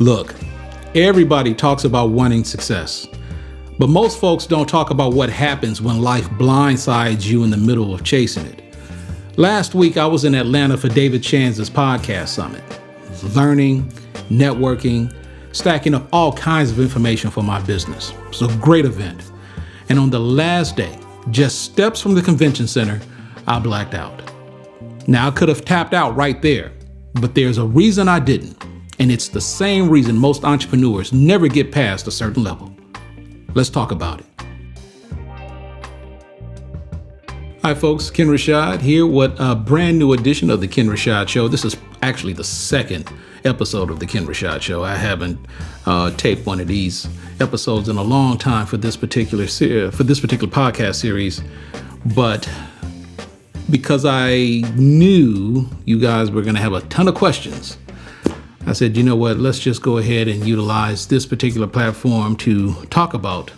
Look, everybody talks about wanting success, but most folks don't talk about what happens when life blindsides you in the middle of chasing it. Last week, I was in Atlanta for David Chan's podcast summit. Learning, networking, stacking up all kinds of information for my business. It was a great event. And on the last day, just steps from the convention center, I blacked out. Now, I could have tapped out right there, but there's a reason I didn't. And it's the same reason most entrepreneurs never get past a certain level. Let's talk about it. Hi, folks. Kenn Rashad here with a brand new edition of the Kenn Rashad Show. This is actually the second episode of the Kenn Rashad Show. I haven't taped one of these episodes in a long time for this particular podcast series, but because I knew you guys were going to have a ton of questions, I said, you know what, let's just go ahead and utilize this particular platform to talk about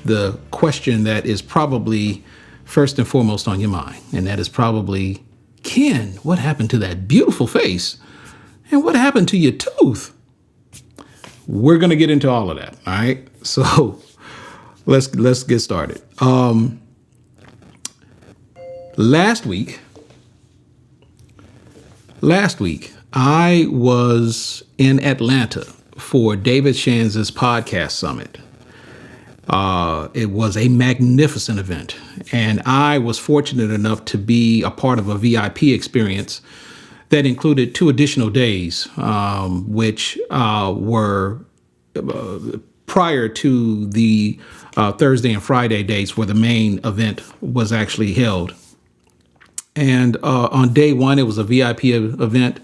the question that is probably first and foremost on your mind. And that is probably, Kenn, what happened to that beautiful face? And what happened to your tooth? We're going to get into all of that. All right. So let's get started. Last week, I was in Atlanta for David Chan's podcast summit. It was a magnificent event, and I was fortunate enough to be a part of a VIP experience that included 2 additional days, which were prior to the Thursday and Friday dates where the main event was actually held. And on day 1, it was a VIP event.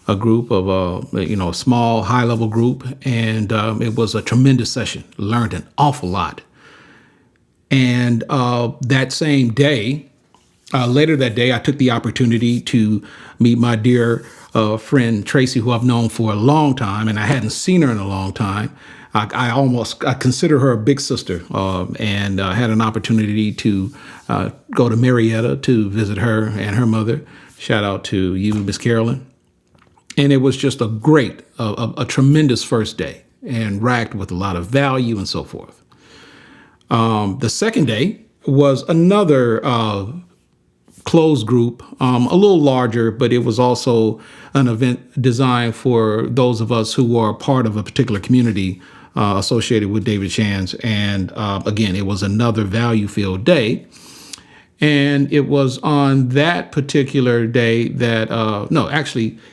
A group of a small, high-level group, and it was a tremendous session. Learned an awful lot. And that same day, later that day, I took the opportunity to meet my dear friend Tracy, who I've known for a long time, and I hadn't seen her in a long time. I consider her a big sister, and had an opportunity to go to Marietta to visit her and her mother. Shout out to you, Miss Carolyn. And it was just a tremendous first day and racked with a lot of value and so forth. The second day was another closed group, a little larger, but it was also an event designed for those of us who are part of a particular community associated with David Chan's. And again, it was another value-filled day. And it was on that particular day that,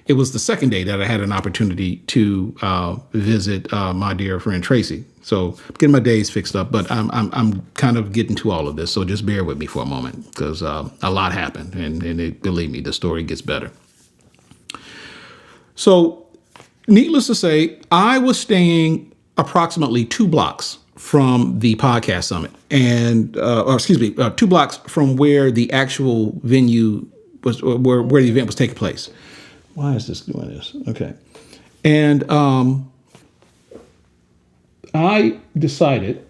it was the second day that I had an opportunity to visit my dear friend Tracy. So I'm getting my days fixed up, but I'm kind of getting to all of this. So just bear with me for a moment because a lot happened. And believe me, the story gets better. So needless to say, I was staying approximately 2 blocks from the podcast summit and 2 blocks from where the actual venue was, where the event was taking place. Why is this doing this? Okay. And I decided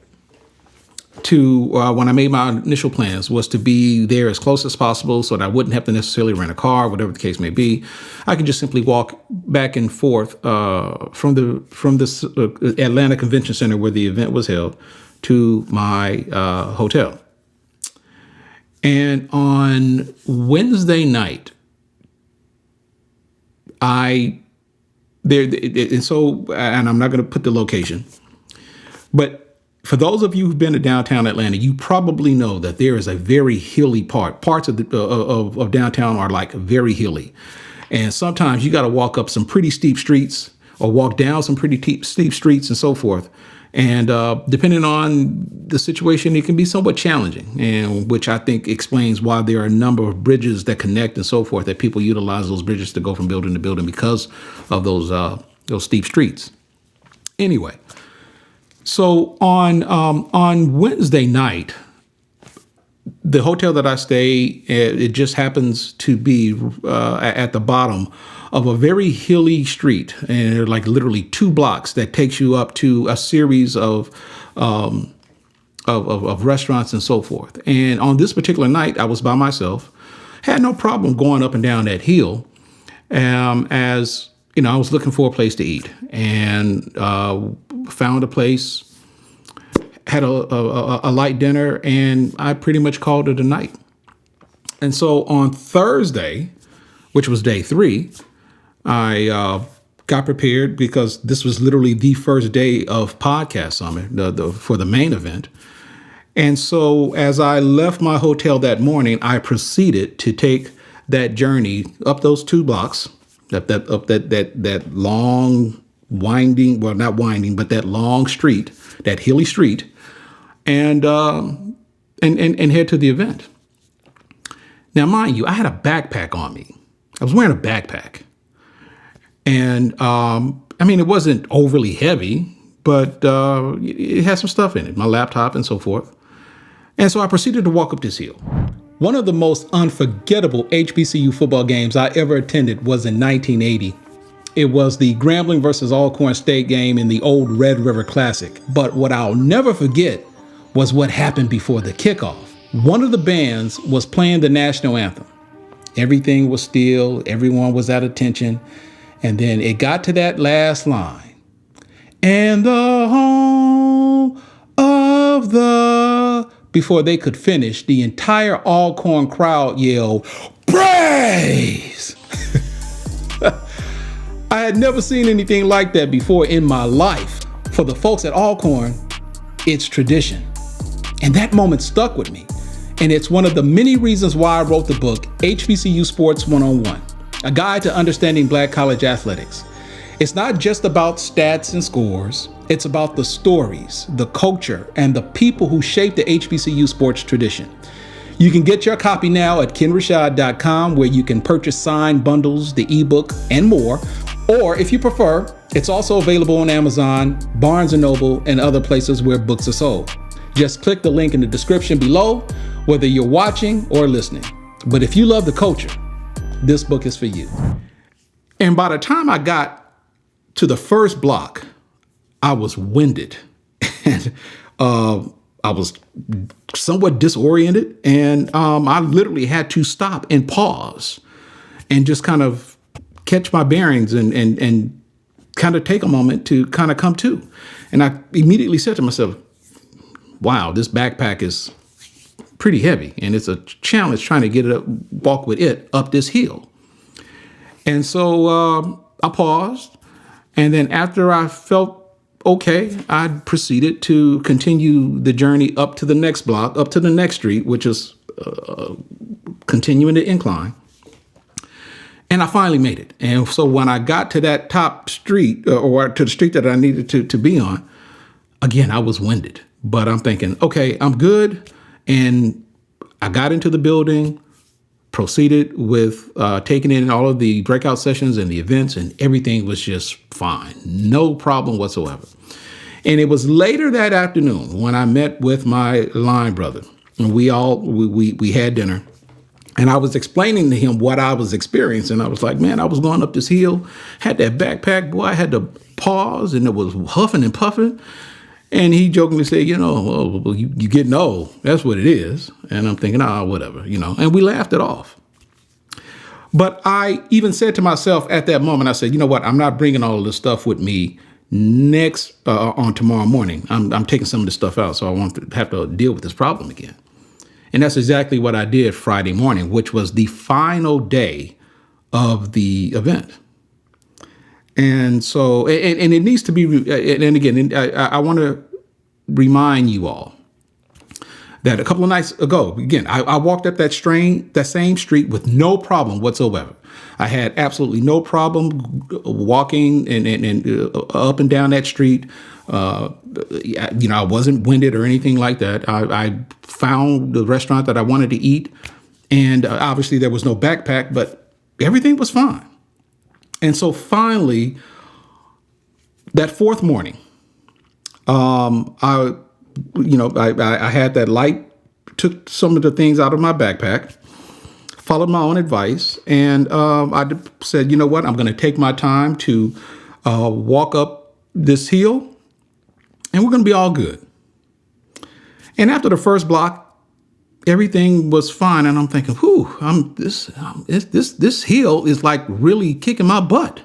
to, when I made my initial plans, was to be there as close as possible so that I wouldn't have to necessarily rent a car, whatever the case may be. I could just simply walk back and forth from this Atlanta Convention Center where the event was held to my hotel. And on Wednesday night, and I'm not going to put the location, but for those of you who've been to downtown Atlanta, you probably know that there is a very hilly part. Parts of of downtown are like very hilly. And sometimes you got to walk up some pretty steep streets or walk down some pretty steep streets and so forth. And depending on the situation, it can be somewhat challenging, and which I think explains why there are a number of bridges that connect and so forth, that people utilize those bridges to go from building to building because of those steep streets. Anyway. So on Wednesday night, the hotel that I stay at, it just happens to be at the bottom of a very hilly street, and they're like literally 2 blocks that takes you up to a series of restaurants and so forth. And on this particular night, I was by myself, had no problem going up and down that hill, as I was looking for a place to eat, and found a place, had a light dinner, and I pretty much called it a night. And so on Thursday, which was day 3, I got prepared because this was literally the first day of Podcast Summit for the main event. And so as I left my hotel that morning, I proceeded to take that journey up those 2 blocks, up that long winding, well, not winding, but that long street, that hilly street, and head to the event. Now, mind you, I had a backpack on me. I was wearing a backpack. And it wasn't overly heavy, but it had some stuff in it, my laptop and so forth. And so I proceeded to walk up this hill. One of the most unforgettable HBCU football games I ever attended was in 1980. It was the Grambling versus Alcorn State game in the old Red River Classic. But what I'll never forget was what happened before the kickoff. One of the bands was playing the national anthem. Everything was still, everyone was at attention. And then it got to that last line. And the home of the... Before they could finish, the entire Alcorn crowd yelled, "Praise!" I had never seen anything like that before in my life. For the folks at Alcorn, it's tradition. And that moment stuck with me. And it's one of the many reasons why I wrote the book, HBCU Sports 101, a guide to understanding Black college athletics. It's not just about stats and scores. It's about the stories, the culture, and the people who shape the HBCU sports tradition. You can get your copy now at KennRashad.com, where you can purchase signed bundles, the ebook, and more. Or if you prefer, it's also available on Amazon, Barnes & Noble, and other places where books are sold. Just click the link in the description below, whether you're watching or listening. But if you love the culture, this book is for you. And by the time I got to the first block, I was winded and I was somewhat disoriented, and I literally had to stop and pause and just kind of catch my bearings and kind of take a moment to kind of come to. And I immediately said to myself, wow, this backpack is pretty heavy, and it's a challenge trying to get it up, walk with it up this hill. And so I paused, and then after I felt okay, I proceeded to continue the journey up to the next block, up to the next street, which is continuing the incline. And I finally made it. And so when I got to that top street, or to the street that I needed to be on, again, I was winded. But I'm thinking, okay, I'm good. And I got into the building, proceeded with taking in all of the breakout sessions and the events, and everything was just fine. No problem whatsoever. And it was later that afternoon when I met with my line brother, and we had dinner, and I was explaining to him what I was experiencing. I was like, man, I was going up this hill, had that backpack, boy, I had to pause, and it was huffing and puffing. And he jokingly said, well, you getting old. That's what it is. And I'm thinking, whatever, and we laughed it off. But I even said to myself at that moment, I said, you know what? I'm not bringing all of this stuff with me on tomorrow morning. I'm taking some of this stuff out, so I won't have to deal with this problem again. And that's exactly what I did Friday morning, which was the final day of the event. And so, and it needs to be, and again, I want to remind you all that a couple of nights ago, again, I walked up that same street with no problem whatsoever. I had absolutely no problem walking and up and down that street. I wasn't winded or anything like that. I found the restaurant that I wanted to eat, and obviously there was no backpack, but everything was fine. And so finally, that fourth morning, I had that light, took some of the things out of my backpack, followed my own advice, and I said, you know what, I'm going to take my time to walk up this hill, and we're going to be all good. And after the first block, everything was fine, and I'm thinking, this hill is like really kicking my butt.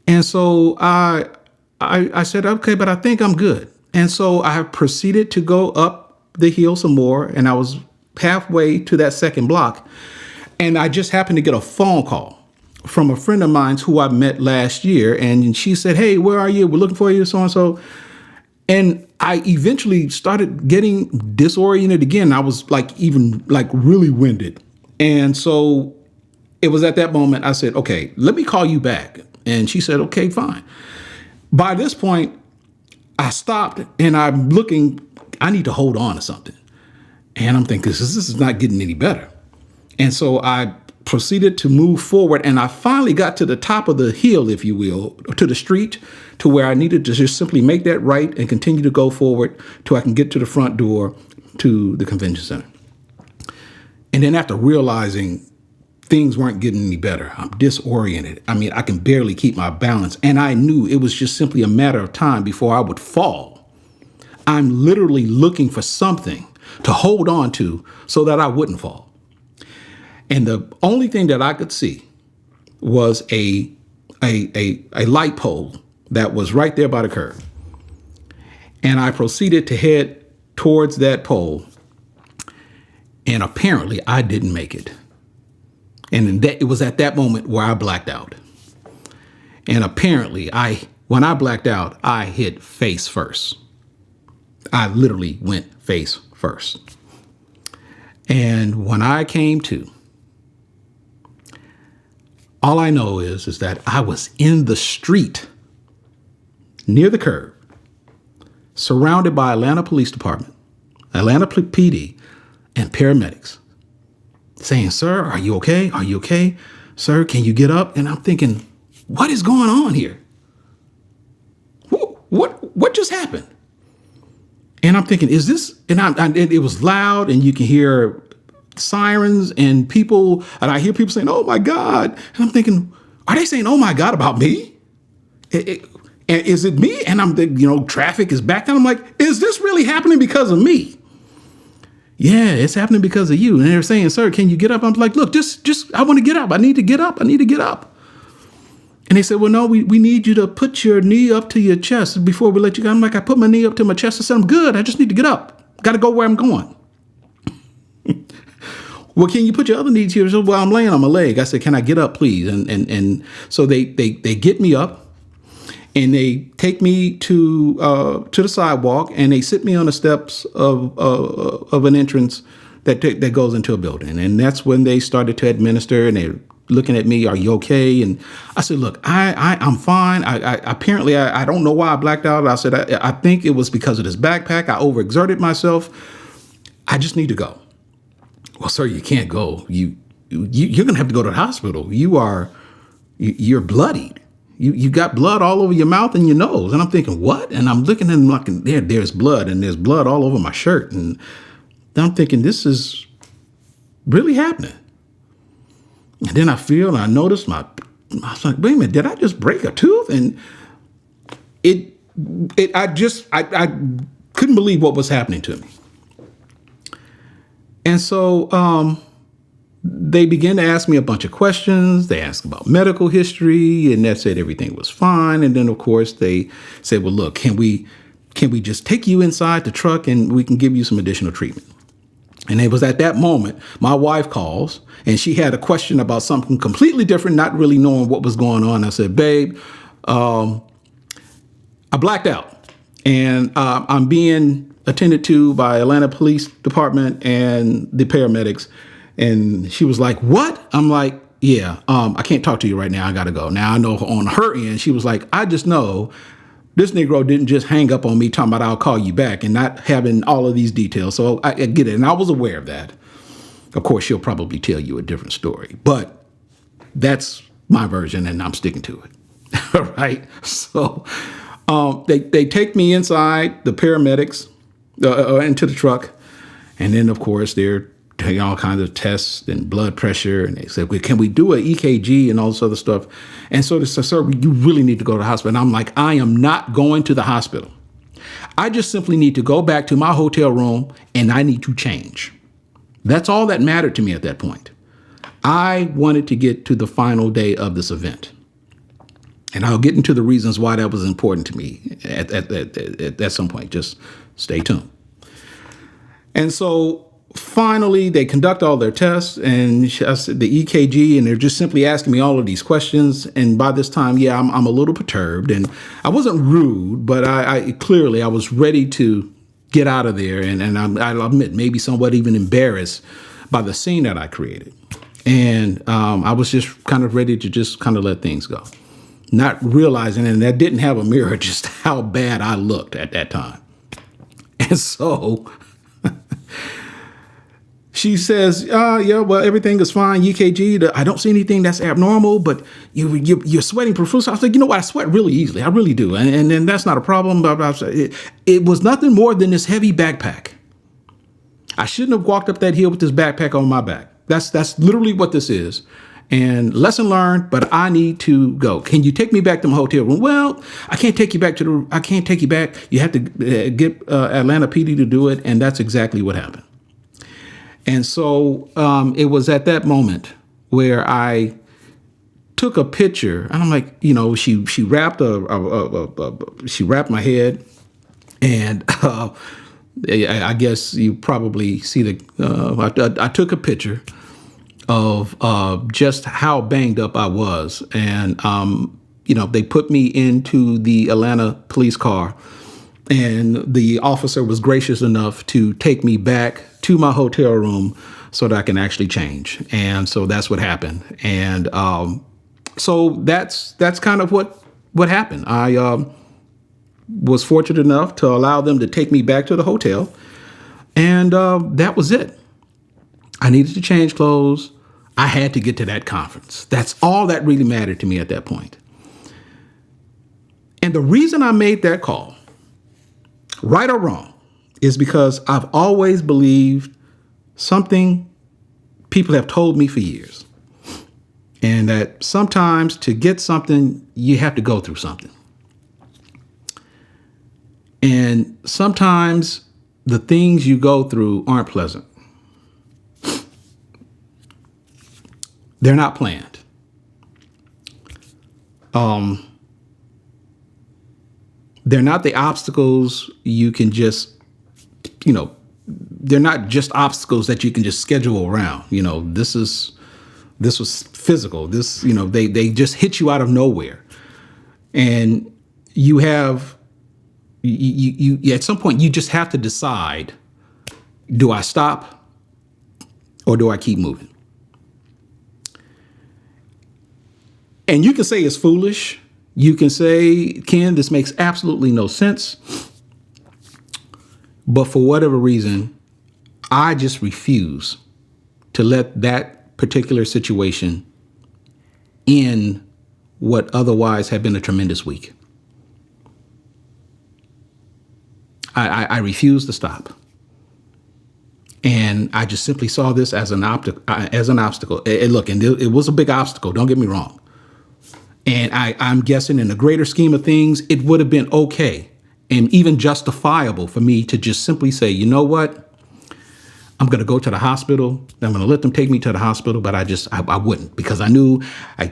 And so I said, okay, but I think I'm good. And so I proceeded to go up the hill some more, and I was halfway to that second block, and I just happened to get a phone call from a friend of mine who I met last year, and she said, hey, where are you? We're looking for you, so-and-so. And I eventually started getting disoriented again. I was even really winded. And so it was at that moment I said, okay, let me call you back. And she said, okay, fine. By this point, I stopped and I'm looking, I need to hold on to something. And I'm thinking, this is not getting any better. And so I proceeded to move forward, and I finally got to the top of the hill, if you will, to the street, to where I needed to just simply make that right and continue to go forward till I can get to the front door to the convention center. And then after realizing things weren't getting any better, I'm disoriented. I mean, I can barely keep my balance. And I knew it was just simply a matter of time before I would fall. I'm literally looking for something to hold on to so that I wouldn't fall. And the only thing that I could see was a light pole that was right there by the curb. And I proceeded to head towards that pole. And apparently I didn't make it. And it was at that moment where I blacked out. And apparently when I blacked out, I hit face first. I literally went face first. And when I came to, all I know is that I was in the street near the curb, surrounded by Atlanta Police Department, Atlanta PD, and paramedics saying, sir, are you okay? Are you okay? Sir, can you get up? And I'm thinking, what is going on here? What just happened? And I'm thinking, is this, and it was loud, and you can hear sirens and people, and I hear people saying, oh my God. And I'm thinking, are they saying, oh my God, about me? Is it me? And I'm, traffic is back down. I'm like, is this really happening because of me? Yeah, it's happening because of you. And they're saying, sir, can you get up? I'm like, look, just, I want to get up. I need to get up. And they said, well, no, we need you to put your knee up to your chest before we let you go. I'm like, I put my knee up to my chest. I said, I'm good. I just need to get up. Got to go where I'm going. Well, can you put your other knee to yourself? Well, I'm laying on my leg. I said, can I get up, please? And so they get me up, and they take me to the sidewalk, and they sit me on the steps of an entrance that goes into a building. And that's when they started to administer, and they're looking at me, are you okay? And I said, look, I'm fine. I apparently don't know why I blacked out. I said, I think it was because of this backpack. I overexerted myself. I just need to go. Well, sir, you can't go. You're going to have to go to the hospital. You're bloodied. You got blood all over your mouth and your nose. And I'm thinking, what? And I'm looking and looking, there's blood, and there's blood all over my shirt. And I'm thinking, this is really happening. And then I noticed I was like, wait a minute, did I just break a tooth? And I couldn't believe what was happening to me. And so they began to ask me a bunch of questions. They asked about medical history, and that said everything was fine. And then, of course, they said, well, look, can we just take you inside the truck and we can give you some additional treatment? And it was at that moment my wife calls, and she had a question about something completely different, not really knowing what was going on. I said, babe, I blacked out, and I'm being attended to by Atlanta Police Department and the paramedics. And she was like, what? I'm like, yeah, I can't talk to you right now. I got to go. Now I know on her end, she was like, I just know this Negro didn't just hang up on me talking about I'll call you back and not having all of these details. So I get it. And I was aware of that. Of course, she'll probably tell you a different story, but that's my version and I'm sticking to it. All right. So they take me inside, the paramedics, into the truck. And then, of course, they're taking all kinds of tests and blood pressure. And they said, well, can we do an EKG and all this other stuff? And so they said, sir, you really need to go to the hospital. And I'm like, I am not going to the hospital. I just simply need to go back to my hotel room and I need to change. That's all that mattered to me at that point. I wanted to get to the final day of this event. And I'll get into the reasons why that was important to me at some point. Just stay tuned. And so finally, they conduct all their tests and I said the EKG, and they're just simply asking me all of these questions. And by this time, I'm a little perturbed, and I wasn't rude, but I clearly I was ready to get out of there. And I'll admit, maybe somewhat even embarrassed by the scene that I created. And I was just kind of ready to just kind of let things go, not realizing, and that didn't have a mirror, just how bad I looked at that time. And so she says, yeah, well, everything is fine. EKG, I don't see anything that's abnormal, but you're sweating profusely. I was like, you know what? I sweat really easily. I really do. And that's not a problem. It was nothing more than this heavy backpack. I shouldn't have walked up that hill with this backpack on my back. That's literally what this is. And lesson learned, but I need to go. Can you take me back to my hotel room? Well, I can't take you back. You have to get Atlanta PD to do it. And that's exactly what happened. And so it was at that moment where I took a picture, and I'm like, she wrapped she wrapped my head, and I guess you probably see I took a picture of just how banged up I was, and they put me into the Atlanta police car, and the officer was gracious enough to take me back to my hotel room so that I can actually change. And so that's what happened. And so that's kind of what happened. I was fortunate enough to allow them to take me back to the hotel. And that was it. I needed to change clothes. I had to get to that conference. That's all that really mattered to me at that point. And the reason I made that call, right or wrong, is because I've always believed something people have told me for years. And that sometimes to get something, you have to go through something. And sometimes the things you go through aren't pleasant. They're not planned. They're not the obstacles you can just, they're not just obstacles that you can just schedule around. This was physical. They just hit you out of nowhere. And you have, you at some point, you just have to decide, do I stop or do I keep moving? And you can say it's foolish. You can say, Ken, this makes absolutely no sense. But for whatever reason, I just refuse to let that particular situation end what otherwise had been a tremendous week. I refuse to stop. And I just simply saw this as an obstacle. It was a big obstacle. Don't get me wrong. And I'm guessing in the greater scheme of things, it would have been okay and even justifiable for me to just simply say, you know what? I'm going to go to the hospital. I'm going to let them take me to the hospital. But I wouldn't, because I knew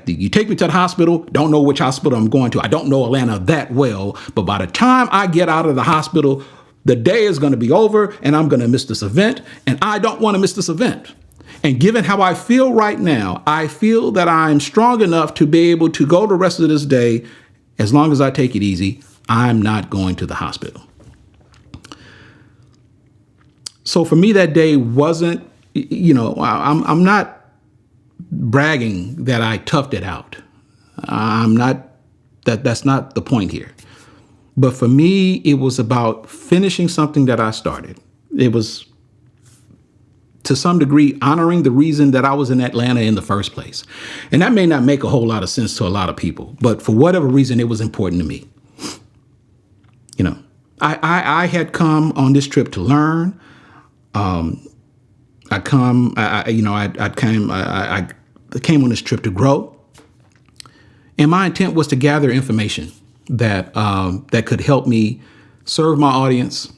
you take me to the hospital. Don't know which hospital I'm going to. I don't know Atlanta that well. But by the time I get out of the hospital, the day is going to be over and I'm going to miss this event. And I don't want to miss this event. And given how I feel right now, I feel that I'm strong enough to be able to go the rest of this day. As long as I take it easy, I'm not going to the hospital. So for me, that day wasn't, I'm not bragging that I toughed it out. I'm not, that's not the point here. But for me, it was about finishing something that I started. It was, to some degree, honoring the reason that I was in Atlanta in the first place. And that may not make a whole lot of sense to a lot of people, but for whatever reason, it was important to me. I had come on this trip to learn. I came on this trip to grow. And my intent was to gather information that could help me serve my audience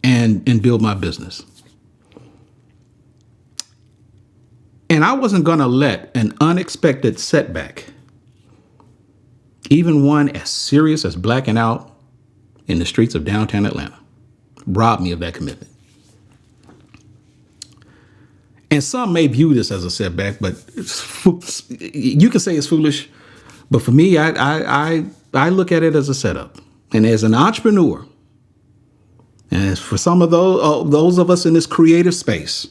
and build my business. And I wasn't going to let an unexpected setback even one as serious as blacking out in the streets of downtown Atlanta, robbed me of that commitment. And some may view this as a setback, but you can say it's foolish. But for me, I look at it as a setup. And as an entrepreneur, and as for some of those of us in this creative space,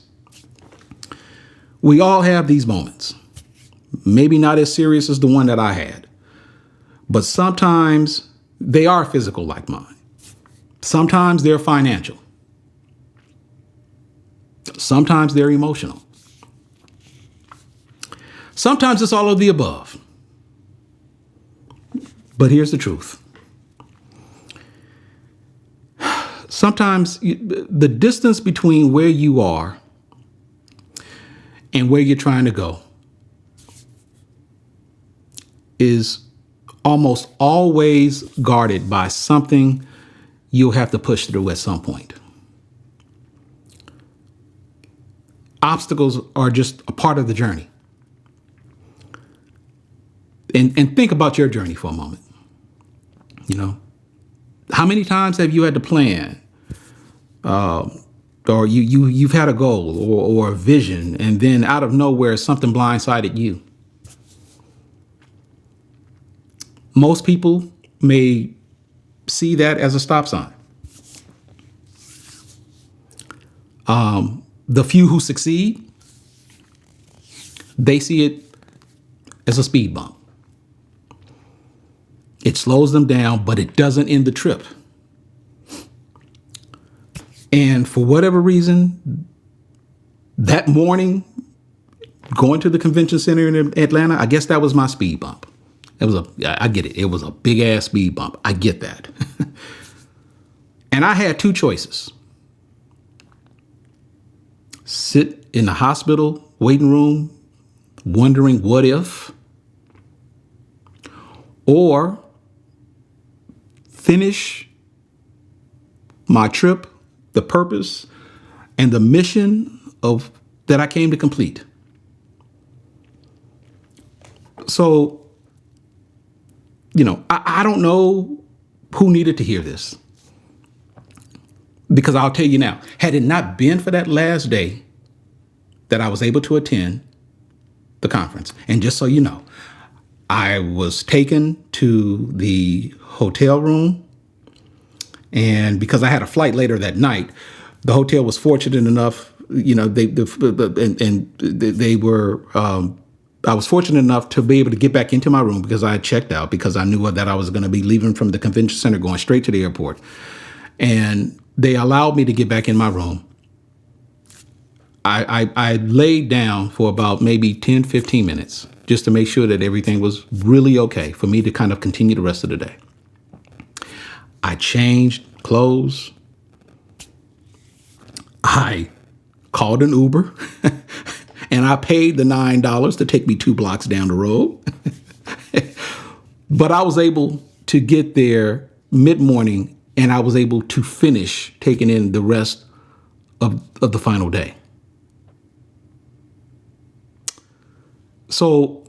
we all have these moments. Maybe not as serious as the one that I had, but sometimes they are physical like mine. Sometimes they're financial. Sometimes they're emotional. Sometimes it's all of the above. But here's the truth. Sometimes the distance between where you are and where you're trying to go is almost always guarded by something you'll have to push through at some point. Obstacles are just a part of the journey. And think about your journey for a moment. You know, how many times have you had to plan, or you've had a goal or a vision, and then out of nowhere something blindsided you? Most people may see that as a stop sign. The few who succeed, they see it as a speed bump. It slows them down, but it doesn't end the trip. And for whatever reason, that morning, going to the convention center in Atlanta, I guess that was my speed bump. I get it. It was a big ass speed bump. I get that. And I had two choices. Sit in the hospital waiting room, wondering what if, or finish my trip, the purpose, and the mission of that I came to complete. So, you know, I don't know who needed to hear this. Because I'll tell you now, had it not been for that last day that I was able to attend the conference, and just so you know, I was taken to the hotel room, and because I had a flight later that night, the hotel was fortunate enough, you know, I was fortunate enough to be able to get back into my room because I had checked out, because I knew that I was going to be leaving from the convention center going straight to the airport. And they allowed me to get back in my room. I laid down for about maybe 10, 15 minutes just to make sure that everything was really okay for me to kind of continue the rest of the day. I changed clothes. I called an Uber and I paid the $9 to take me 2 blocks down the road. But I was able to get there mid-morning, and I was able to finish taking in the rest of the final day. So,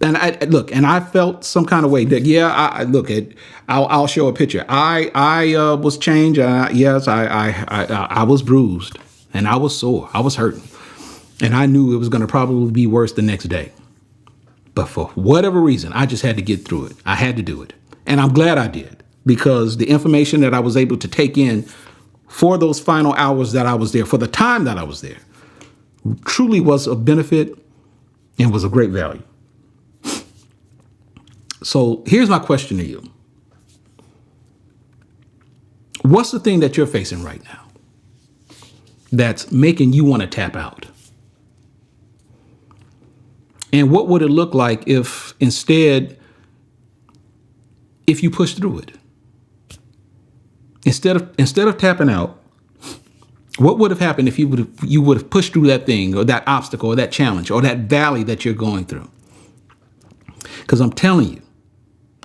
and I felt some kind of way that, I'll show a picture. I was changed. I was bruised, and I was sore. I was hurting, and I knew it was going to probably be worse the next day. But for whatever reason, I just had to get through it. I had to do it. And I'm glad I did, because the information that I was able to take in for those final hours that I was there, for the time that I was there, truly was of benefit and was of great value. So here's my question to you. What's the thing that you're facing right now that's making you want to tap out? And what would it look like if instead, if you push through it? Instead of tapping out, what would have happened if you would have pushed through that thing, or that obstacle, or that challenge, or that valley that you're going through? Because I'm telling you,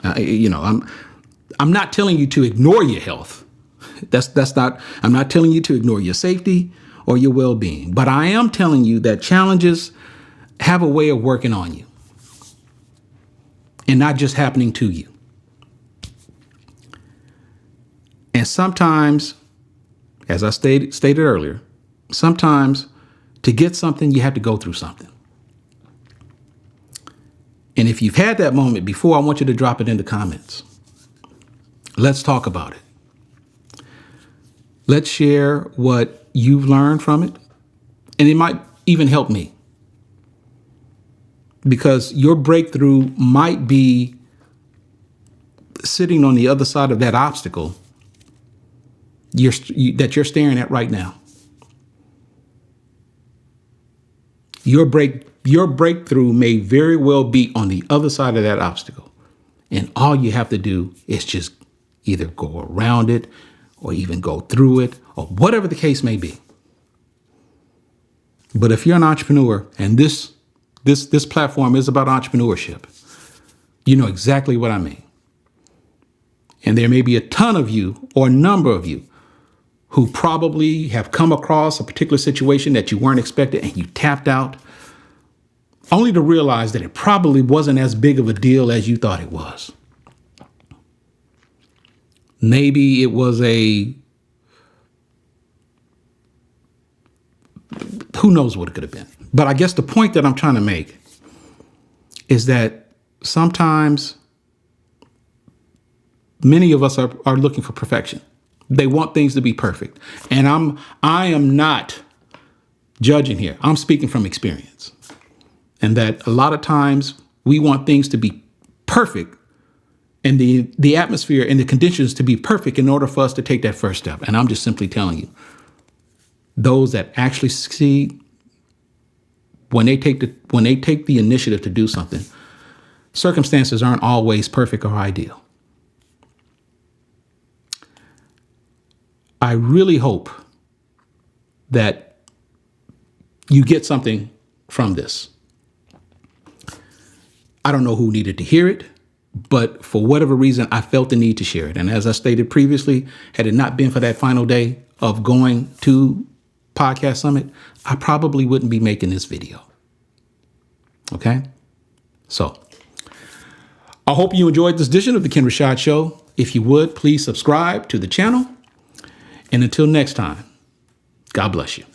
I'm not telling you to ignore your health. I'm not telling you to ignore your safety or your well-being, but I am telling you that challenges have a way of working on you. and not just happening to you. And sometimes, as I stated earlier, sometimes to get something, you have to go through something. And if you've had that moment before, I want you to drop it in the comments. Let's talk about it. Let's share what you've learned from it. And it might even help me. Because your breakthrough might be sitting on the other side of that obstacle that you're staring at right now. Your breakthrough may very well be on the other side of that obstacle. And all you have to do is just either go around it or even go through it or whatever the case may be. But if you're an entrepreneur and this platform is about entrepreneurship, you know exactly what I mean. And there may be a ton of you or a number of you who probably have come across a particular situation that you weren't expecting and you tapped out, only to realize that it probably wasn't as big of a deal as you thought it was. Maybe it was who knows what it could have been. But I guess the point that I'm trying to make is that sometimes many of us are looking for perfection. They want things to be perfect. And I am not judging here. I'm speaking from experience. And that a lot of times we want things to be perfect and the atmosphere and the conditions to be perfect in order for us to take that first step. And I'm just simply telling you, those that actually succeed, when they take the initiative to do something, circumstances aren't always perfect or ideal. I really hope that you get something from this. I don't know who needed to hear it, but for whatever reason, I felt the need to share it. And as I stated previously, had it not been for that final day of going to Podcast Summit, I probably wouldn't be making this video. Okay? So I hope you enjoyed this edition of the Kenn Rashad Show. If you would, please subscribe to the channel. And until next time, God bless you.